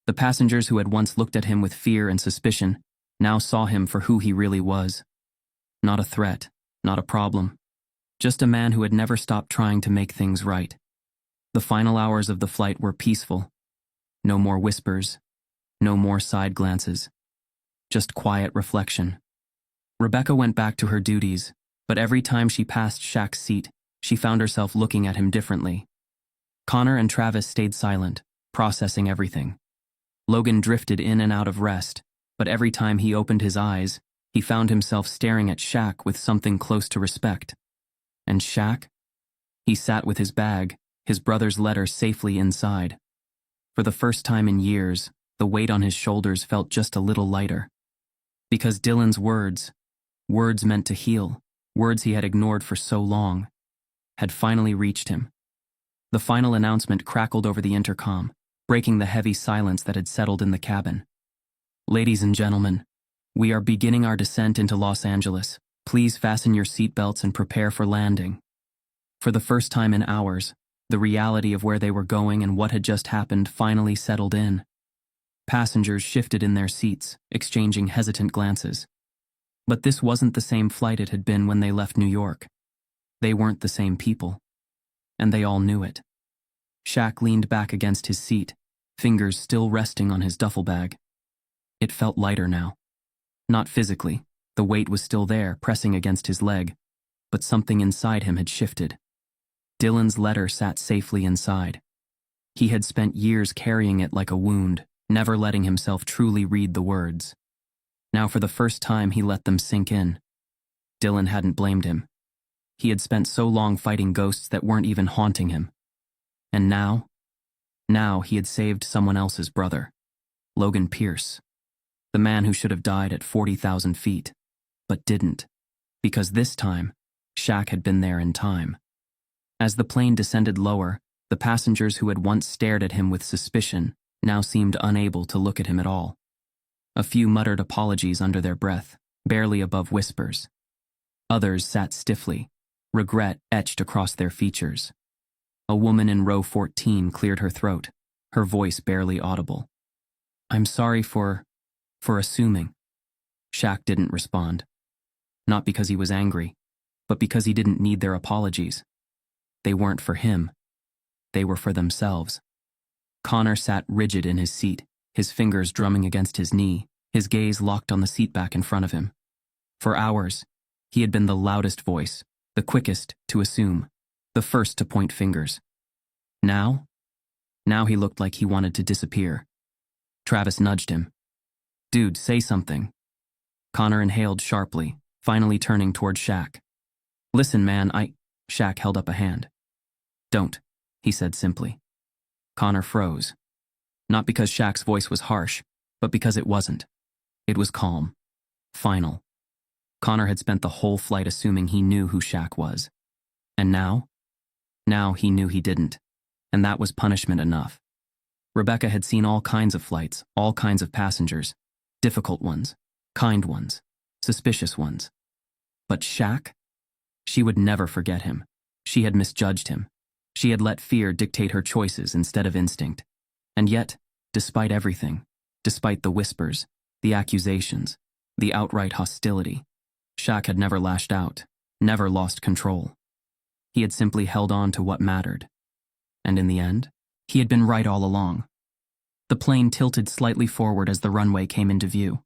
Speaker 1: The passengers who had once looked at him with fear and suspicion now saw him for who he really was. Not a threat, not a problem. Just a man who had never stopped trying to make things right. The final hours of the flight were peaceful. No more whispers, no more side glances. Just quiet reflection. Rebecca went back to her duties, but every time she passed Shaq's seat, she found herself looking at him differently. Connor and Travis stayed silent, processing everything. Logan drifted in and out of rest, but every time he opened his eyes, he found himself staring at Shaq with something close to respect. And Shaq? He sat with his bag, his brother's letter safely inside. For the first time in years, the weight on his shoulders felt just a little lighter. Because Dylan's words meant to heal, words he had ignored for so long, had finally reached him. The final announcement crackled over the intercom, breaking the heavy silence that had settled in the cabin. Ladies and gentlemen, we are beginning our descent into Los Angeles. Please fasten your seatbelts and prepare for landing. For the first time in hours, the reality of where they were going and what had just happened finally settled in. Passengers shifted in their seats, exchanging hesitant glances. But this wasn't the same flight it had been when they left New York. They weren't the same people. And they all knew it. Shaq leaned back against his seat, fingers still resting on his duffel bag. It felt lighter now. Not physically, the weight was still there, pressing against his leg, but something inside him had shifted. Dylan's letter sat safely inside. He had spent years carrying it like a wound, never letting himself truly read the words. Now for the first time he let them sink in. Dylan hadn't blamed him. He had spent so long fighting ghosts that weren't even haunting him. And now he had saved someone else's brother, Logan Pierce, the man who should have died at 40,000 feet, but didn't, because this time, Shaq had been there in time. As the plane descended lower, the passengers who had once stared at him with suspicion now seemed unable to look at him at all. A few muttered apologies under their breath, barely above whispers. Others sat stiffly, regret etched across their features. A woman in row 14 cleared her throat, her voice barely audible. I'm sorry for assuming. Shaq didn't respond. Not because he was angry, but because he didn't need their apologies. They weren't for him. They were for themselves. Connor sat rigid in his seat, his fingers drumming against his knee, his gaze locked on the seat back in front of him. For hours, he had been the loudest voice, the quickest to assume, the first to point fingers. Now he looked like he wanted to disappear. Travis nudged him. Dude, say something. Connor inhaled sharply, finally turning toward Shaq. Listen, man, Shaq held up a hand. Don't, he said simply. Connor froze. Not because Shaq's voice was harsh, but because it wasn't. It was calm. Final. Connor had spent the whole flight assuming he knew who Shaq was. And now? Now he knew he didn't. And that was punishment enough. Rebecca had seen all kinds of flights, all kinds of passengers. Difficult ones, kind ones, suspicious ones. But Shaq? She would never forget him. She had misjudged him. She had let fear dictate her choices instead of instinct. And yet, despite everything, despite the whispers, the accusations, the outright hostility, Shaq had never lashed out, never lost control. He had simply held on to what mattered. And in the end, he had been right all along. The plane tilted slightly forward as the runway came into view.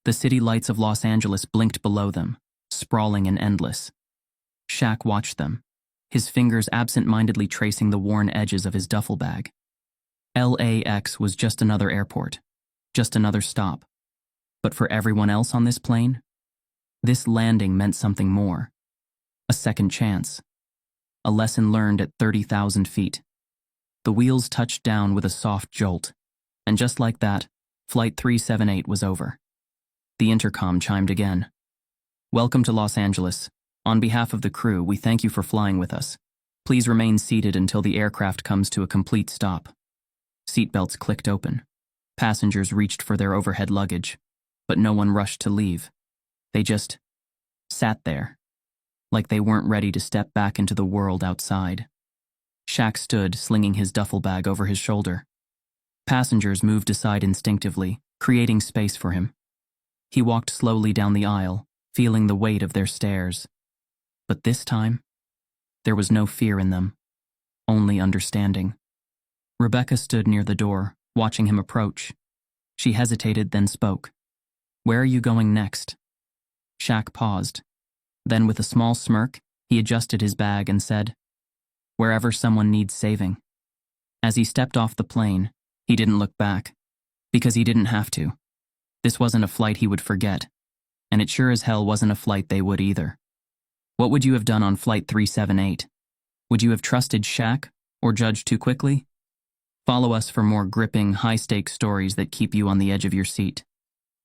Speaker 1: The city lights of Los Angeles blinked below them, sprawling and endless. Shaq watched them, his fingers absent-mindedly tracing the worn edges of his duffel bag. LAX was just another airport, just another stop. But for everyone else on this plane, this landing meant something more. A second chance. A lesson learned at 30,000 feet. The wheels touched down with a soft jolt, and just like that, Flight 378 was over. The intercom chimed again. "Welcome to Los Angeles. On behalf of the crew, we thank you for flying with us. Please remain seated until the aircraft comes to a complete stop." Seatbelts clicked open. Passengers reached for their overhead luggage, but no one rushed to leave. They just sat there, like they weren't ready to step back into the world outside. Shaq stood, slinging his duffel bag over his shoulder. Passengers moved aside instinctively, creating space for him. He walked slowly down the aisle, feeling the weight of their stares. But this time, there was no fear in them, only understanding. Rebecca stood near the door, watching him approach. She hesitated, then spoke. "Where are you going next?" Shaq paused. Then, with a small smirk, he adjusted his bag and said, "Wherever someone needs saving." As he stepped off the plane, he didn't look back, because he didn't have to. This wasn't a flight he would forget, and it sure as hell wasn't a flight they would either. What would you have done on Flight 378? Would you have trusted Shaq or judged too quickly? Follow us for more gripping, high-stakes stories that keep you on the edge of your seat.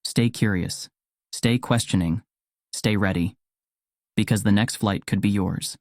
Speaker 1: Stay curious, stay questioning, stay ready, because the next flight could be yours.